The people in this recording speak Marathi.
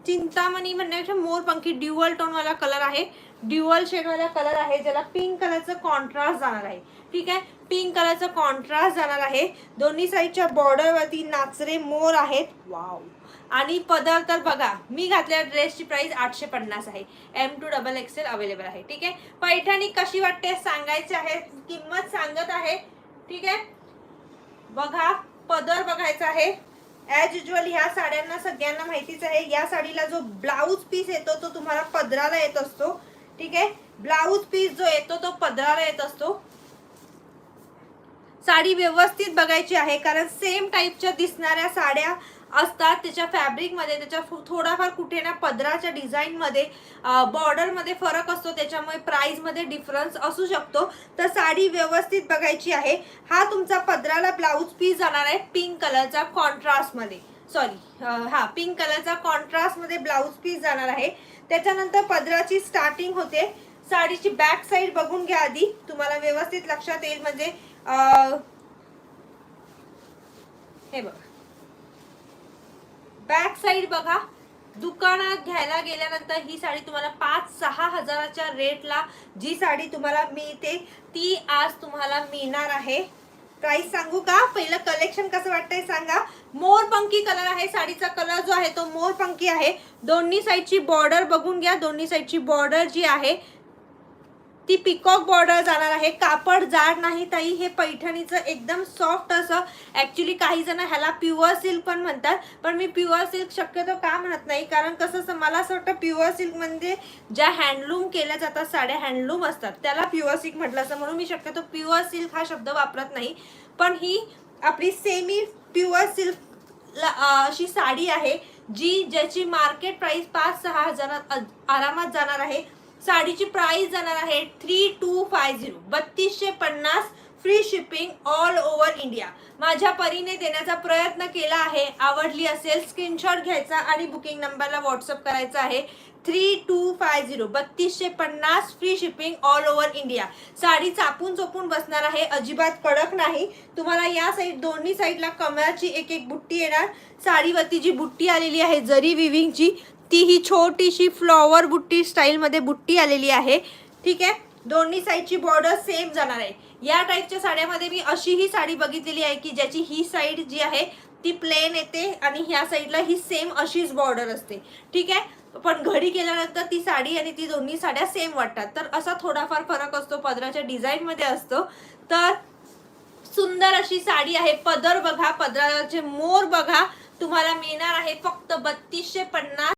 चिंतामणी म्हणण्यापेक्षा मोरपंखी ड्युअल टोन वाला कलर आहे, ड्युअल शेड वाला कलर आहे, ज्याला पिंक कलरचं कॉन्ट्रास्ट जाणार आहे. ठीक आहे, पिंक कलरचं कॉन्ट्रास्ट जाणार आहे. दोन्ही साईडच्या बॉर्डर वरती नाचरे मोर आहेत. वाव. आणि पदर तर बघा, मी घातलेल्या ड्रेसची प्राइस 850 आहे. M2XXL अवेलेबल आहे. ठीक आहे, पैठणी कशी वाटते सांगायची आहे, किंमत सांगत आहे. ठीक आहे, बघा पदर बघायचा आहे. ॲज युजल ह्या साड्यांना सगळ्यांना माहितीच आहे, या साडीला जो ब्लाऊज पीस येतो तो तुम्हाला पदराला येत असतो. ठीक आहे, ब्लाऊज पीस जो येतो तो पदराला येत असतो. साडी व्यवस्थित बघायची आहे, कारण सेम टाईपच्या दिसणाऱ्या साड्या असतात, त्याच्या फॅब्रिक मध्ये त्याच्या थोडाफार कुठे ना पदराच्या डिझाईन मध्ये बॉर्डर मध्ये फरक असतो, त्याच्यामुळे प्राइस मध्ये डिफरन्स असू शकतो. तर साडी व्यवस्थित बघायची आहे. हा तुमचा पदराला ब्लाऊज पीस जाणार आहे पिंक कलरचा कॉन्ट्रास्ट मध्ये, पिंक कलरचा कॉन्ट्रास्ट मध्ये ब्लाऊज पीस जाणार आहे. त्याच्यानंतर पदराची स्टार्टिंग होते. साडीची बॅक साइड बघून घ्या आधी, तुम्हाला व्यवस्थित लक्षात येईल. म्हणजे हे बघा, बॅक साइड बघा. दुकानात घ्यायला गेल्यानंतर ही साडी तुम्हाला 5-6 हजाराच्या रेटला जी साडी तुम्हाला मिळते ती आज तुम्हाला मिळणार आहे. प्राइस सांगू का? पहिलं कलेक्शन कसं वाटतंय सांगा. मोरपंखी कलर आहे, साडीचा कलर जो आहे तो मोरपंखी आहे. दोन्ही साईडची बॉर्डर बघून घ्या. दोन्ही साईडची बॉर्डर जी आहे ती पिकॉक बॉर्डर जाणार आहे. कापड जाड नाही ताई, हे पैठणीचं एकदम सॉफ्ट असं. ऍक्च्युली काही जण ह्याला प्युअर सिल्क पण म्हणतात, पण मी प्युअर सिल्क शक्यतो का म्हणत नाही, कारण कसं मला असं वाटतं प्युअर सिल्क म्हणजे ज्या हँडलूम केल्या जातात साड्या, हँडलूम असतात त्याला प्युअर सिल्क म्हटलं असं, म्हणून मी शक्यतो प्युअर सिल्क हा शब्द वापरत नाही. पण ही आपली सेमी प्युअर सिल्क अशी साडी आहे, ज्याची मार्केट प्राइस 5-6 हजारात आरामात जाणार आहे. साडीची प्राइस जाणार आहे 3250, 3250, free shipping all over India. माझ्या परीने देण्याचा प्रयत्न केला आहे. आवडली असेल स्क्रीनशॉट घ्यायचा आणि बुकिंग नंबरला व्हॉट्सअप करायचा आहे. 3250, 3250, free shipping all over India. Sari चापून चोपून बसणार आहे, अजिबात कडक नाही. तुम्हाला या साईड दोन्ही साईडला कमळाची एक बुट्टी येणार. साडीवरती जी बुट्टी आलेली आहे जरी विविंगची, ती ही छोटीशी फ्लॉवर बुट्टी स्टाईल मध्ये बुट्टी आलेली आहे. ठीक आहे, दोन्ही साईडची बॉर्डर सेम जाणार आहे. या टाईपच्या साड्यामध्ये मी अशी ही साडी बघितलेली आहे की ज्याची ही साईड जी आहे ती प्लेन येते आणि ह्या साईडला ही सेम अशीच बॉर्डर असते. ठीक आहे, पण घडी केल्यानंतर ती साडी आणि ती दोन्ही साड्या सेम वाटतात. तर असा थोडाफार फरक असतो, पदराच्या डिझाईन मध्ये असतो. तर सुंदर अशी साडी आहे. पदर बघा, पदराचे मोर बघा, तुम्हाला मिळणार आहे फक्त 3250.